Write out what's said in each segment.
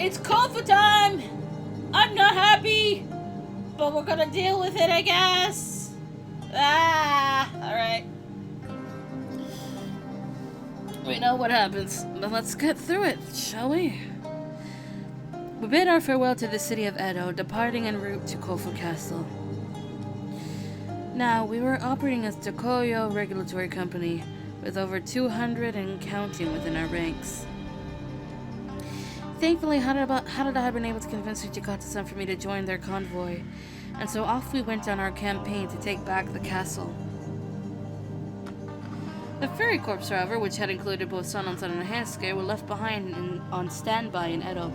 It's Kofu time! I'm not happy! But we're gonna deal with it, I guess! Alright. We know what happens, but let's get through it, shall we? We bid our farewell to the city of Edo, departing en route to Kofu Castle. Now, we were operating as Tokoyo Regulatory Company, with over 200 and counting within our ranks. Thankfully, Harada had been able to convince Uchikata-san for me to join their convoy, and so off we went on our campaign to take back the castle. The Fairy Corps, however, which had included both Sanon-san and Hansuke, were left behind on standby in Edo.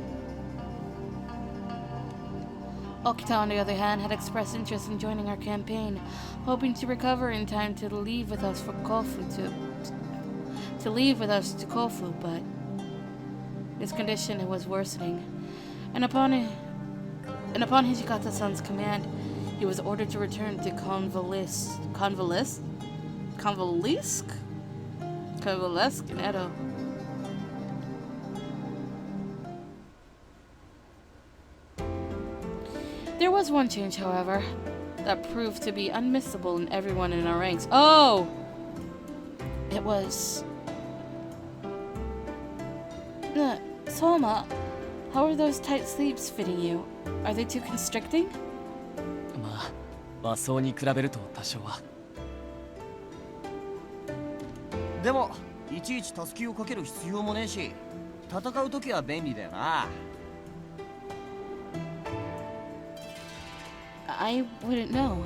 Okita, on the other hand, had expressed interest in joining our campaign, hoping to recover in time to leave with us for Kofu to Kofu, but his condition was worsening, and upon Hijikata-san's command, he was ordered to return to Convalesque in Edo. There was one change, however, that proved to be unmissable in everyone in our ranks. Oh! It was... Soma, how are those tight sleeves fitting you? Are they too constricting? 和装に比べると多少は。でも、いちいちタスキをかける必要もねえし、戦うときは便利だよな。I wouldn't know.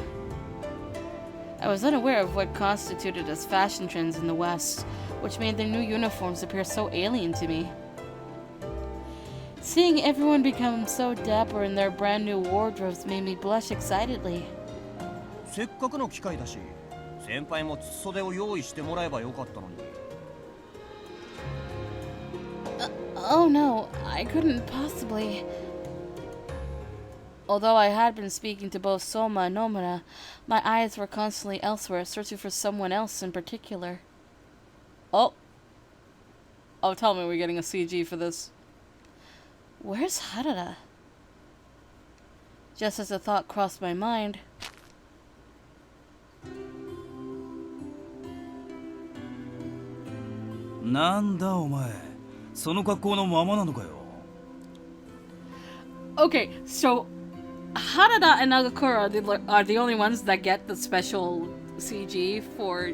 I was unaware of what constituted as fashion trends in the West, which made their new uniforms appear so alien to me. Seeing everyone become so dapper in their brand new wardrobes made me blush excitedly. せっかくの機会だし、先輩も筒袖を用意してもらえばよかったのに。Oh no, I couldn't possibly. Although I had been speaking to both Soma and Nomura, my eyes were constantly elsewhere, searching for someone else in particular. Oh, tell me we're getting a CG for this. Where's Harada? Just as a thought crossed my mind. Okay, so Harada and Nagakura are the only ones that get the special CG for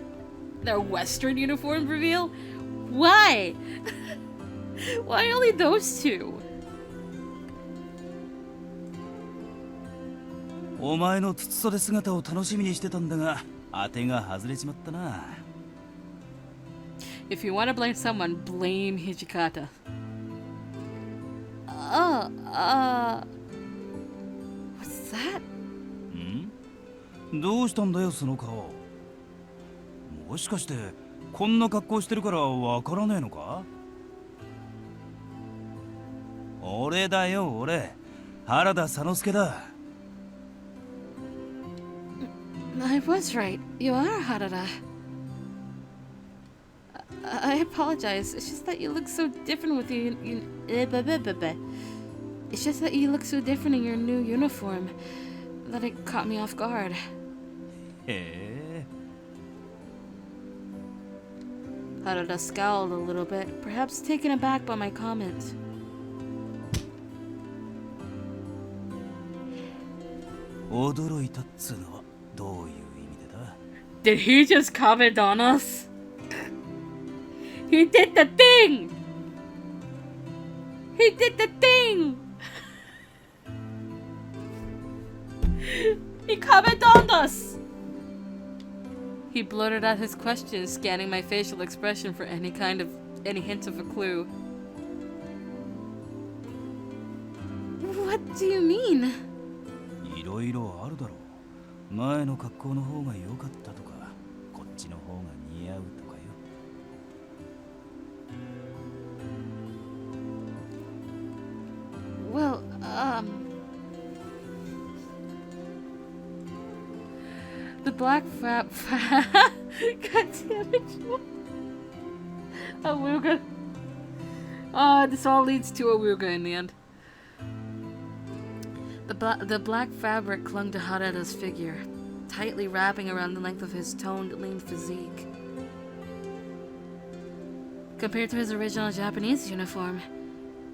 their Western uniform reveal? Why? Why only those two? お前の筒袖姿を楽しみにしてたんだが、当てが外れちまったな。If you want to blame someone, blame Hijikata. What's that? どうしたんだよその顔。もしかしてこんな格好してるからわからねえのか？俺だよ俺、原田佐之助だ。I was right. You are Harada. I apologize. It's just that you look so different with It's just that you look so different in your new uniform that it caught me off guard. Harada scowled a little bit, perhaps taken aback by my comment. Did he just comment on us? He did the thing! He did the thing! He commented on us! He blurted out his question, scanning my facial expression for any hint of a clue. What do you mean? いろいろあるだろう。前の格好の方が良かったとか、こっちの方が似合うとかよ。Well, the black God damn it. Awuga. This all leads to Awuga in the end. The black fabric clung to Harada's figure, tightly wrapping around the length of his toned, lean physique. Compared to his original Japanese uniform,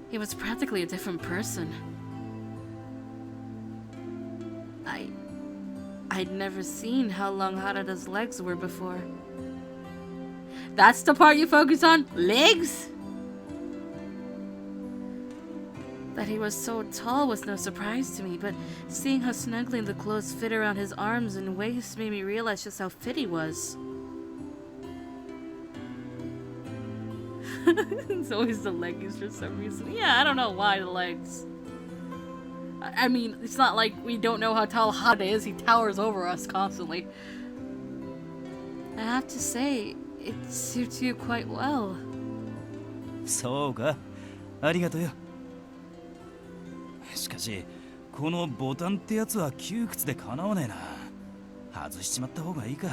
he was practically a different person. I'd never seen how long Harada's legs were before. That's the part you focus on? Legs? That he was so tall was no surprise to me, but seeing how snugly the clothes fit around his arms and waist made me realize just how fit he was. It's always the leggings for some reason. Yeah, I don't know why the legs. I mean, it's not like we don't know how tall Harada is. He towers over us constantly. I have to say, it suits you quite well. そうか、ありがとうよ。しかし、このボタンってやつは窮屈でかなわねえな。外しちまった方がいいか。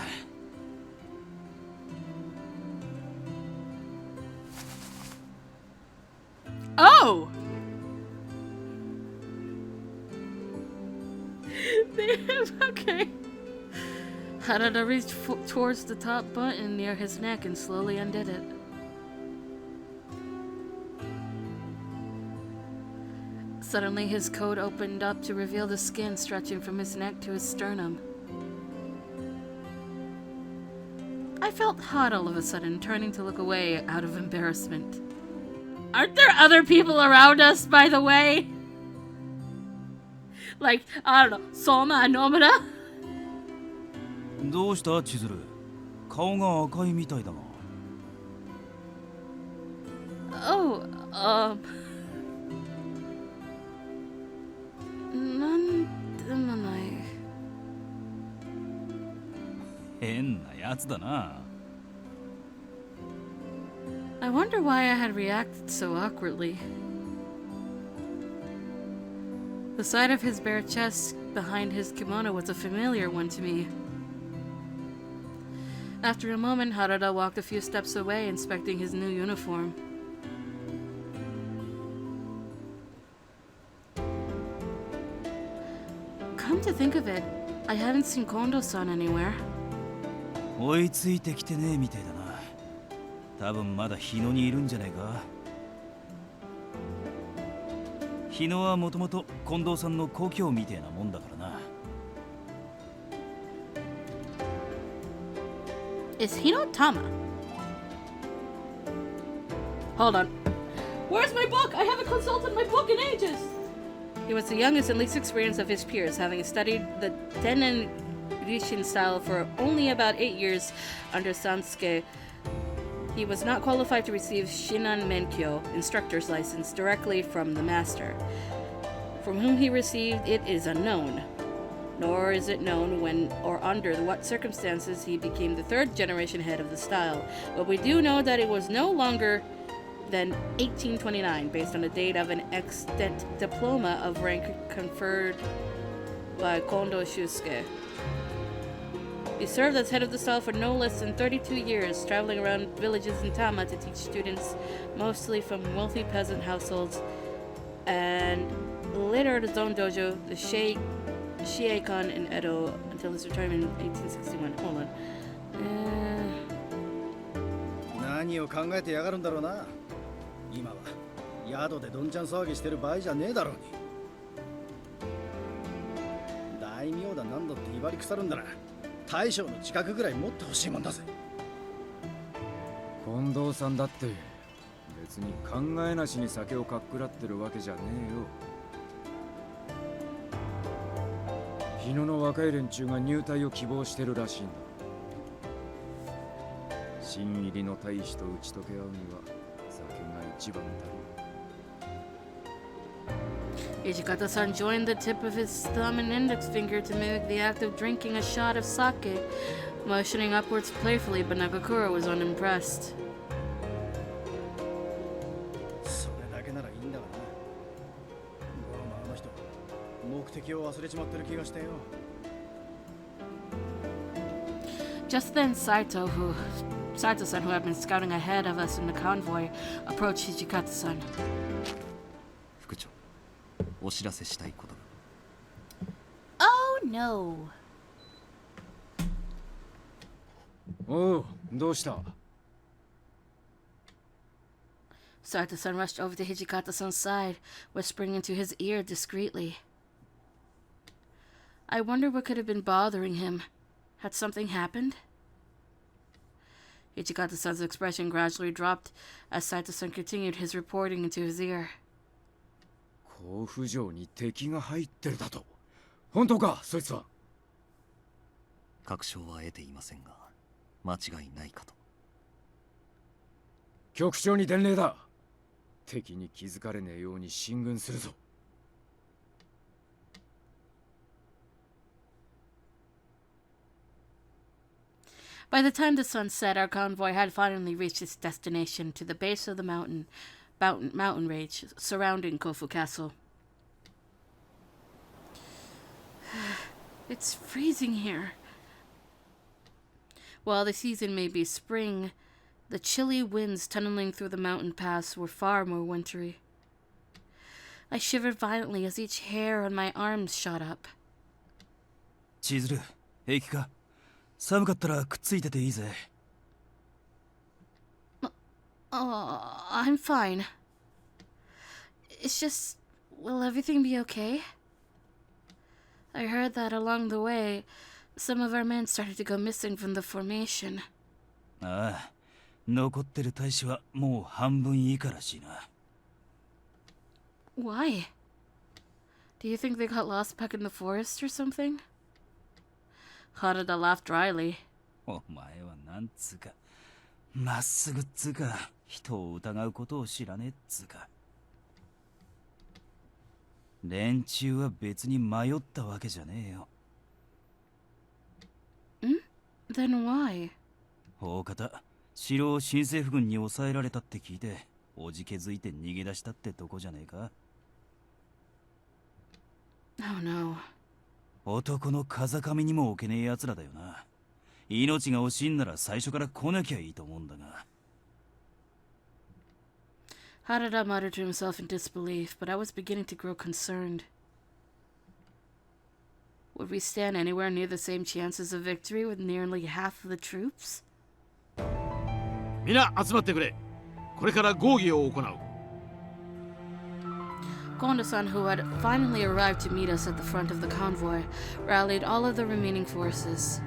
Oh! Okay. Harada reached towards the top button near his neck and slowly undid it. Suddenly, his coat opened up to reveal the skin stretching from his neck to his sternum. I felt hot all of a sudden, turning to look away out of embarrassment. Aren't there other people around us, by the way? Like, I don't know, Soma and Nomura? どうした千鶴、顔が赤いみたいだが。Oh, なんでもない。変なやつだな。I wonder why I had reacted so awkwardly. The sight of his bare chest behind his kimono was a familiar one to me. After a moment, Harada walked a few steps away, inspecting his new uniform. Come to think of it, I haven't seen Kondo-san anywhere. 追いついてきてねえみたいだな。多分まだ日野にいるんじゃないか。日野はもともと近藤さんの故郷みたいなもんだからな。Is Hino Tama? Hold on. Where's my book? I haven't consulted my book in ages! He was the youngest and least experienced of his peers, having studied the Tennen Rishin style for only about 8 years under Sansuke. He was not qualified to receive Shinan Menkyo, instructor's license, directly from the master. From whom he received it is unknown. Nor is it known when or under what circumstances he became the third generation head of the style. But we do know that it was no longer than 1829, based on the date of an extant diploma of rank conferred by Kondo Shusuke. He served as head of the style for no less than 32 years, traveling around villages in Tama to teach students, mostly from wealthy peasant households, and later at his own dojo, the Shieikan in Edo, until his retirement in 1861. Hold on. 何を考えてやがるんだろうな。今は宿でどんちゃん騒ぎしてる場合じゃねえだろうに。大名だなんだって威張り腐るんだな。大将の近くぐらい持ってほしいもんだぜ。近藤さんだって別に考えなしに酒をかっくらってるわけじゃねえよ。日野の若い連中が入隊を希望してるらしいんだ。新入りの大使と打ち解け合うには酒が一番だろう。 Ijikata-san joined the tip of his thumb and index finger to mimic the act of drinking a shot of sake, motioning upwards playfully, but Nagakura was unimpressed. それだけならいいんだがな。ゴロマあの人、目的を忘れちまってる気がしてよ。 Just then, Saito-san, who had been scouting ahead of us in the convoy, approached Hijikata-san. 副長、お知らせしたいことが。No. おう、どうした？ Saito-san rushed over to Hijikata-san's side, whispering into his ear discreetly. I wonder what could have been bothering him. Had something happened? Hijikata-san's expression gradually dropped as Saito-san continued his reporting into his ear. 甲府城に敵が入ってるだと。本当か、そいつは。確証は得ていませんが、間違いないかと。局長に伝令だ。敵に気づかれねえように進軍するぞ。By the time the sun set, our convoy had finally reached its destination to the base of the mountain range surrounding Kofu Castle. It's freezing here. While the season may be spring, the chilly winds tunneling through the mountain pass were far more wintry. I shivered violently as each hair on my arms shot up. 千鶴、平気か？寒かったらくっついてていいぜ。I'm fine. It's just, will everything be okay? I heard that along the way, some of our men started to go missing from the formation. ああ、残ってる大使はもう半分以下らしいな。Why? Do you think they got lost back in the forest or something? Harada laughed dryly. お前はなんつうか、まっすぐっつうか、人を疑うことを知らねえっつうか。連中は別に迷ったわけじゃねえよ。Then why? 大方、城を新政府軍に抑えられたって聞いて、おじけづいて逃げ出したってとこじゃねえか。Oh no. 男の風上にも置けねえ奴らだよな。命が惜しいんなら最初から来なきゃいいと思うんだが。Harada muttered to himself in disbelief, but I was beginning to grow concerned. Would we stand anywhere near the same chances of victory with nearly half of the troops? みんな集まってくれ。これから合議を行う。Kondo-san, who had finally arrived to meet us at the front of the convoy, rallied all of the remaining forces.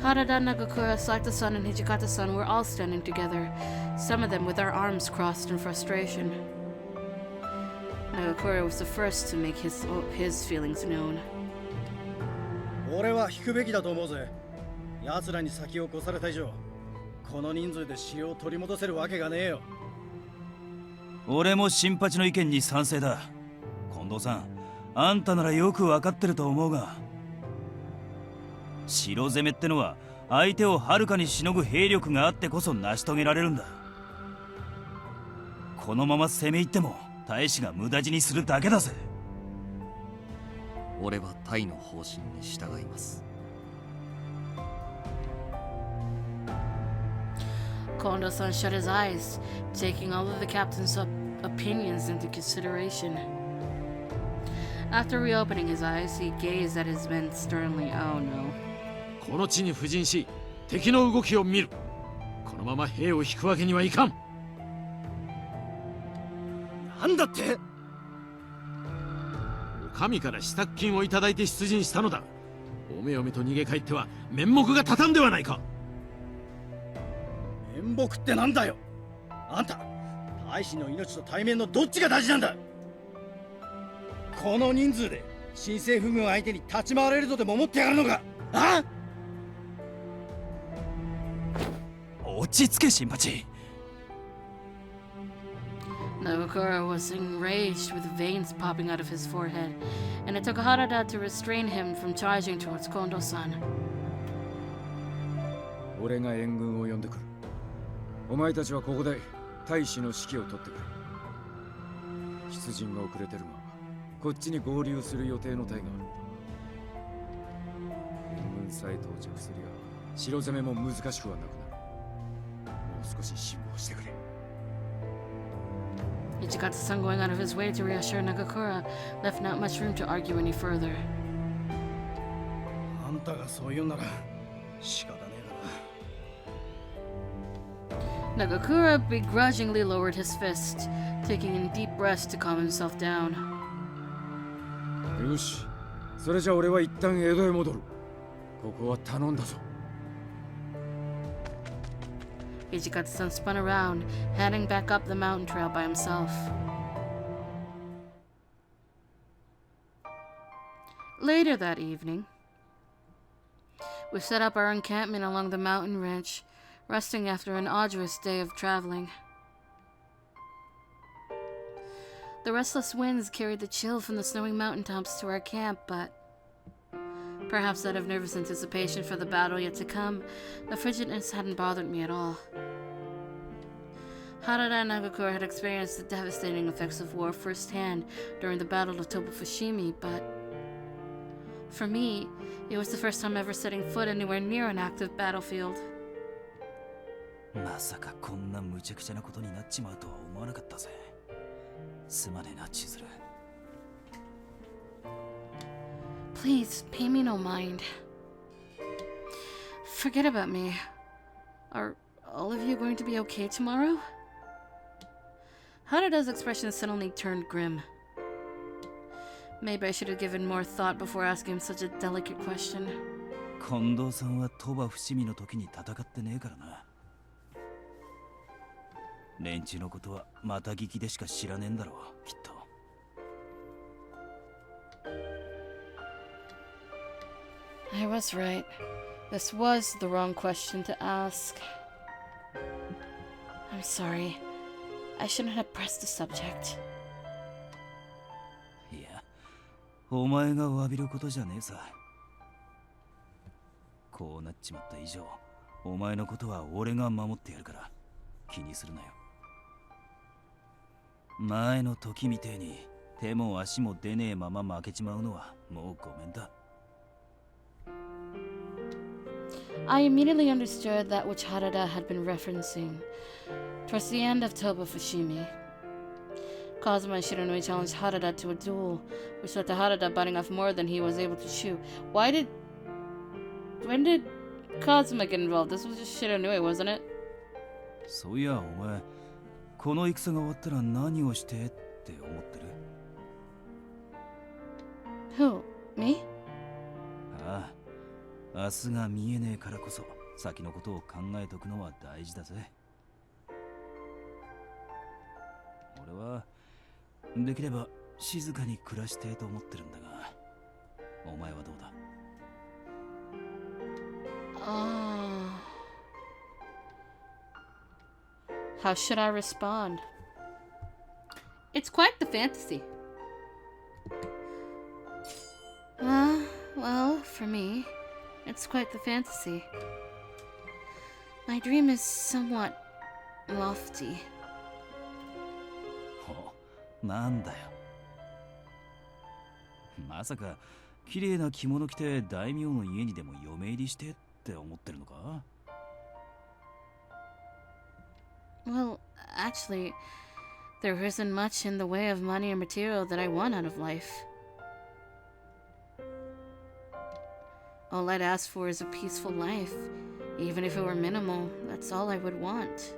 Harada, Nagakura, Saito-san, and Hijikata-san were all standing together, some of them with their arms crossed in frustration. Nagakura was the first to make his feelings known. 俺は引くべきだと思うぜ。奴らに先を越された以上、この人数で城を取り戻せるわけがねえよ。俺も新八の意見に賛成だ。近藤さん、あんたならよくわかってると思うが、城攻めってのは相手をはるかにしのぐ兵力があってこそ成し遂げられるんだ。このまま攻め入っても大使が無駄死にするだけだぜ。俺はタイの方針に従います。Kondo-san shut his eyes, taking all of the captain's opinions into consideration. After reopening his eyes, he gazed at his men sternly. Oh no. この地に布陣し、敵の動きを見る。このまま兵を引くわけにはいかん。なんだって？神から支度金をいただいて出陣したのだ。おめおめと逃げ帰っては面目が立たんではないか。面目ってなんだよ。あんた、大使の命と対面のどっちが大事なんだ。この人数で新政府軍相手に立ち回れるとでも思ってやがるのか。あ？落ち着け新八。Nagakura was enraged with veins popping out of his forehead, and it took Harada to restrain him from charging towards Kondo-san. 俺が援軍を呼んでくる。お前たちはここで大使の指揮を取ってくれ。出陣が遅れてるが、こっちに合流する予定の隊がある。援軍さえ到着すりゃ城攻めも難しくはなくなる。もう少し辛抱してくれ。Ichikatsu-san going out of his way to reassure Nagakura left not much room to argue any further. あんたがそう言うなら仕方ねえかな。 Nagakura begrudgingly lowered his fist, taking in deep breaths to calm himself down. よし、それじゃ俺は一旦江戸へ戻る。ここは頼んだぞ。Ichikatsu-san spun around, heading back up the mountain trail by himself. Later that evening, we set up our encampment along the mountain ridge, resting after an arduous day of traveling. The restless winds carried the chill from the snowy mountaintops to our camp, but perhaps out of nervous anticipation for the battle yet to come, the frigidness hadn't bothered me at all. Harada and Nagakura had experienced the devastating effects of war firsthand during the Battle of Tobufushimi, but for me, it was the first time ever setting foot anywhere near an active battlefield. まさかこんな無茶苦茶なことになっちまうとは思わなかったぜ。すまねえな、千鶴。Please, pay me no mind. Forget about me. Are all of you going to be okay tomorrow? Harada's expression suddenly turned grim. Maybe I should have given more thought before asking him such a delicate question. 近藤さんは鳥羽伏見の時に戦ってねえからな。連中のことはまた聞きでしか知らねえんだろう、きっと。I was right. This was the wrong question to ask. I'm sorry. I shouldn't have pressed the subject. いや、お前が詫びることじゃねえさ。こうなっちまった以上、お前のことは俺が守ってやるから気にするなよ。前の時みてえに手も足も出ねえまま負けちまうのはもうごめんだ。I immediately understood that which Harada had been referencing. Towards the end of Toba Fushimi, Kazuma and Shiranui challenged Harada to a duel, which led to Harada biting off more than he was able to chew. When did Kazuma get involved? This was just Shiranui, wasn't it? そういや、お前、この戦が終わったら何をしてって思ってる？ Who? Me? ああ、明日が見えねえからこそ先のことを考えとくのは大事だぜ。俺はできれば静かに暮らしてと思ってるんだが、お前はどうだ？How should I respond? It's quite the fantasy. Well, for me, it's quite the fantasy. My dream is somewhat lofty. お、なんだよ。まさか綺麗な着物着て大名の家にでも嫁入りしてって思ってるのか？ Well, actually, there isn't much in the way of money or material that I want out of life. All I'd ask for is a peaceful life. Even if it were minimal, that's all I would want.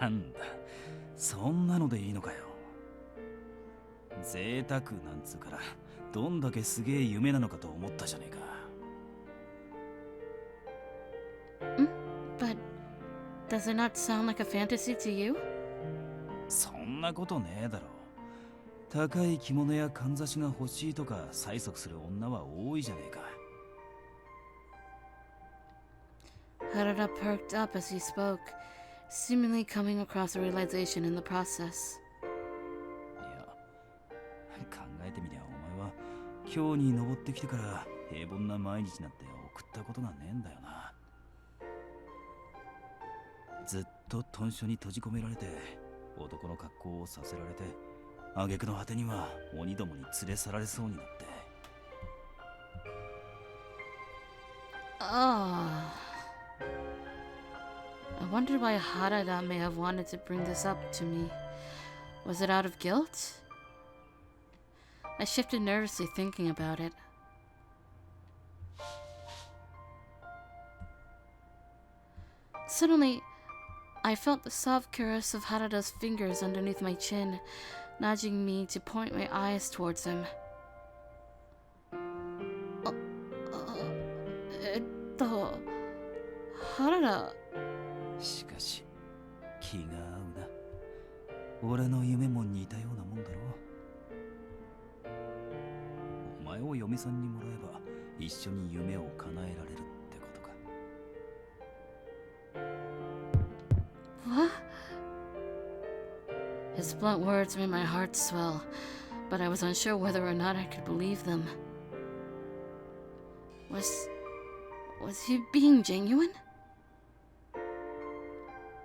なんだ、そんなのでいいのかよ。贅沢なんつうからどんだけすげえ夢なのかと思ったじゃねえか。But does it not sound like a fantasy to you? そんなことねえだろ。高い着物やかんざしが欲しいとか催促する女は多いじゃねえか。Harada perked up as he spoke, seemingly coming across a realization in the process. いや、考えてみりゃお前は今日に登ってきてから平凡な毎日なんて送ったことがねえんだよな。ずっと豚書に閉じ込められて男の格好をさせられて、挙句の果てには鬼どもに連れ去られそうになって。Ah. wondered why Harada may have wanted to bring this up to me. Was it out of guilt? I shifted nervously thinking about it. Suddenly, I felt the soft caress of Harada's fingers underneath my chin, nudging me to point my eyes towards him. 原田。しかし気が合うな。俺の夢も似たようなもんだろ。お前を嫁さんにもらえば一緒に夢を叶えられるってことか。What? His blunt words made my heart swell, but I was unsure whether or not I could believe them. Was he being genuine?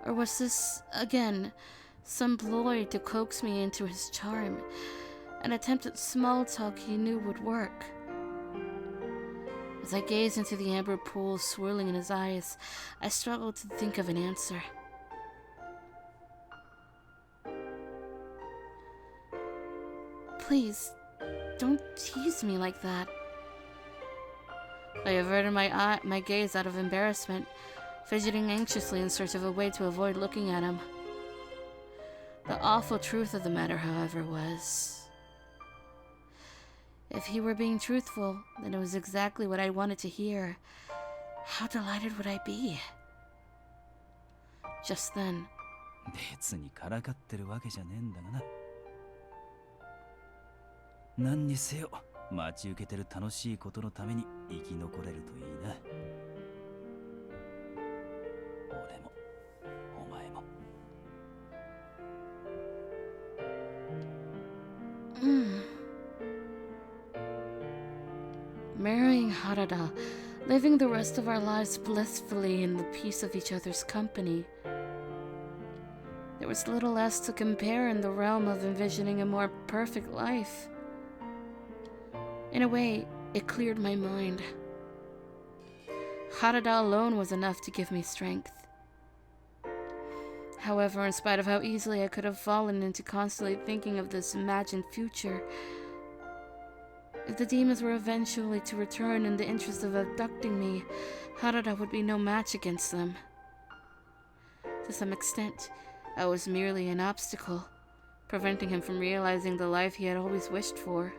Or was this, again, some ploy to coax me into his charm, an attempt at small talk he knew would work? As I gazed into the amber pool swirling in his eyes, I struggled to think of an answer. Please, don't tease me like that. I averted my gaze out of embarrassment, fidgeting anxiously in search of a way to avoid looking at him. The awful truth of the matter, however, was... if he were being truthful, then it was exactly what I wanted to hear. How delighted would I be? Just then... 別にからかってるわけじゃねえんだがな。何にせよ、待ち受けてる楽しいことのために生き残れるといいな。俺も、お前も。Marrying Harada, living the rest of our lives blissfully in the peace of each other's company. There was little else to compare in the realm of envisioning a more perfect life. In a way, it cleared my mind. Harada alone was enough to give me strength. However, in spite of how easily I could have fallen into constantly thinking of this imagined future, if the demons were eventually to return in the interest of abducting me, Harada would be no match against them. To some extent, I was merely an obstacle, preventing him from realizing the life he had always wished for.